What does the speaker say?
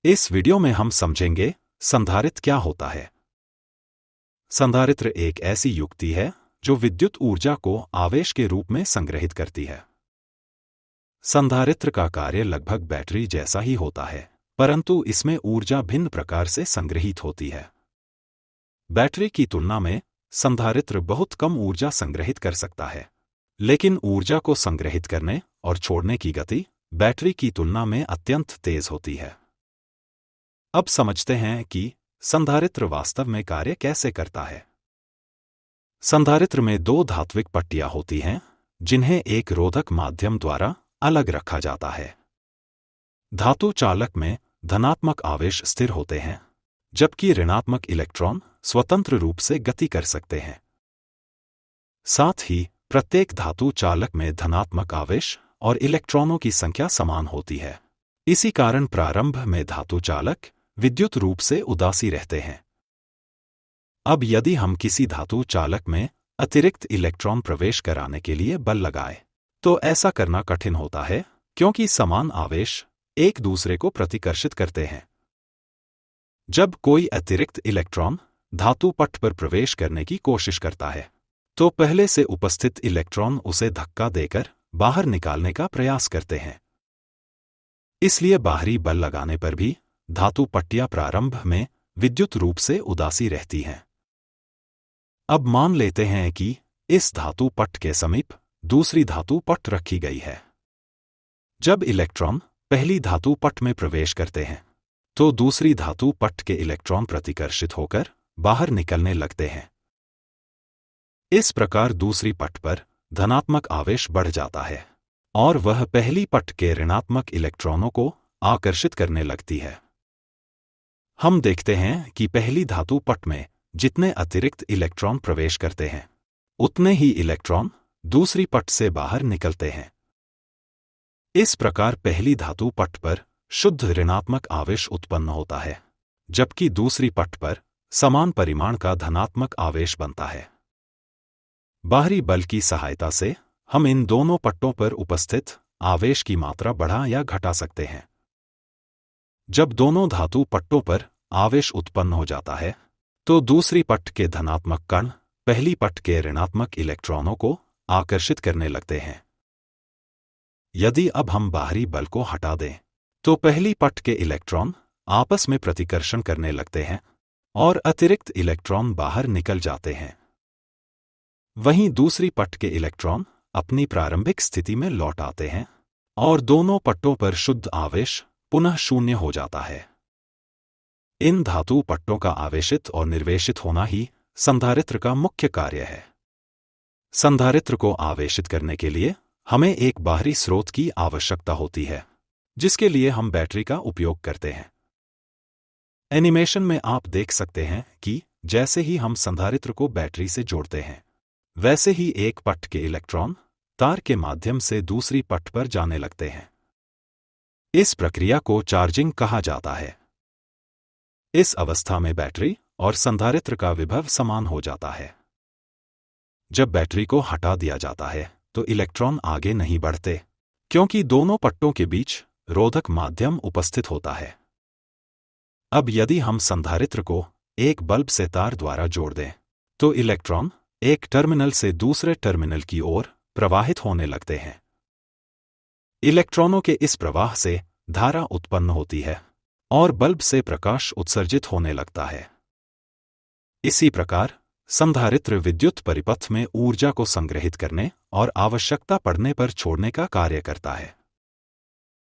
इस वीडियो में हम समझेंगे संधारित्र क्या होता है। संधारित्र एक ऐसी युक्ति है जो विद्युत ऊर्जा को आवेश के रूप में संग्रहित करती है। संधारित्र का कार्य लगभग बैटरी जैसा ही होता है, परंतु इसमें ऊर्जा भिन्न प्रकार से संग्रहित होती है। बैटरी की तुलना में संधारित्र बहुत कम ऊर्जा संग्रहित कर सकता है, लेकिन ऊर्जा को संग्रहित करने और छोड़ने की गति बैटरी की तुलना में अत्यंत तेज होती है। अब समझते हैं कि संधारित्र वास्तव में कार्य कैसे करता है। संधारित्र में दो धात्विक पट्टियां होती हैं, जिन्हें एक रोधक माध्यम द्वारा अलग रखा जाता है। धातु चालक में धनात्मक आवेश स्थिर होते हैं, जबकि ऋणात्मक इलेक्ट्रॉन स्वतंत्र रूप से गति कर सकते हैं। साथ ही प्रत्येक धातु चालक में धनात्मक आवेश और इलेक्ट्रॉनों की संख्या समान होती है। इसी कारण प्रारंभ में धातु चालक विद्युत रूप से उदासी रहते हैं। अब यदि हम किसी धातु चालक में अतिरिक्त इलेक्ट्रॉन प्रवेश कराने के लिए बल लगाएं, तो ऐसा करना कठिन होता है, क्योंकि समान आवेश एक दूसरे को प्रतिकर्षित करते हैं। जब कोई अतिरिक्त इलेक्ट्रॉन धातु पट्ट पर प्रवेश करने की कोशिश करता है, तो पहले से उपस्थित इलेक्ट्रॉन उसे धक्का देकर बाहर निकालने का प्रयास करते हैं। इसलिए बाहरी बल लगाने पर भी धातु पट्टियां प्रारंभ में विद्युत रूप से उदासी रहती हैं। अब मान लेते हैं कि इस धातु पट्ट के समीप दूसरी धातु पट्ट रखी गई है। जब इलेक्ट्रॉन पहली धातु पट्ट में प्रवेश करते हैं, तो दूसरी धातु पट्ट के इलेक्ट्रॉन प्रतिकर्षित होकर बाहर निकलने लगते हैं। इस प्रकार दूसरी पट्ट पर धनात्मक आवेश बढ़ जाता है और वह पहली पट्ट के ऋणात्मक इलेक्ट्रॉनों को आकर्षित करने लगती है। हम देखते हैं कि पहली धातु पट्ट में जितने अतिरिक्त इलेक्ट्रॉन प्रवेश करते हैं, उतने ही इलेक्ट्रॉन दूसरी पट्ट से बाहर निकलते हैं। इस प्रकार पहली धातु पट्ट पर शुद्ध ऋणात्मक आवेश उत्पन्न होता है, जबकि दूसरी पट्ट पर समान परिमाण का धनात्मक आवेश बनता है। बाहरी बल की सहायता से हम इन दोनों पट्टों पर उपस्थित आवेश की मात्रा बढ़ा या घटा सकते हैं। जब दोनों धातु पट्टों पर आवेश उत्पन्न हो जाता है, तो दूसरी पट्ट के धनात्मक कण पहली पट्ट के ऋणात्मक इलेक्ट्रॉनों को आकर्षित करने लगते हैं। यदि अब हम बाहरी बल को हटा दें, तो पहली पट्ट के इलेक्ट्रॉन आपस में प्रतिकर्षण करने लगते हैं और अतिरिक्त इलेक्ट्रॉन बाहर निकल जाते हैं। वहीं दूसरी पट्ट के इलेक्ट्रॉन अपनी प्रारंभिक स्थिति में लौट आते हैं और दोनों पट्टों पर शुद्ध आवेश पुनः शून्य हो जाता है। इन धातु पट्टों का आवेशित और निर्वेशित होना ही संधारित्र का मुख्य कार्य है। संधारित्र को आवेशित करने के लिए हमें एक बाहरी स्रोत की आवश्यकता होती है, जिसके लिए हम बैटरी का उपयोग करते हैं। एनिमेशन में आप देख सकते हैं कि जैसे ही हम संधारित्र को बैटरी से जोड़ते हैं, वैसे ही एक पट्ट के इलेक्ट्रॉन तार के माध्यम से दूसरी पट्ट पर जाने लगते हैं। इस प्रक्रिया को चार्जिंग कहा जाता है। इस अवस्था में बैटरी और संधारित्र का विभव समान हो जाता है। जब बैटरी को हटा दिया जाता है, तो इलेक्ट्रॉन आगे नहीं बढ़ते, क्योंकि दोनों पट्टों के बीच रोधक माध्यम उपस्थित होता है। अब यदि हम संधारित्र को एक बल्ब से तार द्वारा जोड़ दें, तो इलेक्ट्रॉन एक टर्मिनल से दूसरे टर्मिनल की ओर प्रवाहित होने लगते हैं। इलेक्ट्रॉनों के इस प्रवाह से धारा उत्पन्न होती है और बल्ब से प्रकाश उत्सर्जित होने लगता है। इसी प्रकार संधारित्र विद्युत परिपथ में ऊर्जा को संग्रहित करने और आवश्यकता पड़ने पर छोड़ने का कार्य करता है।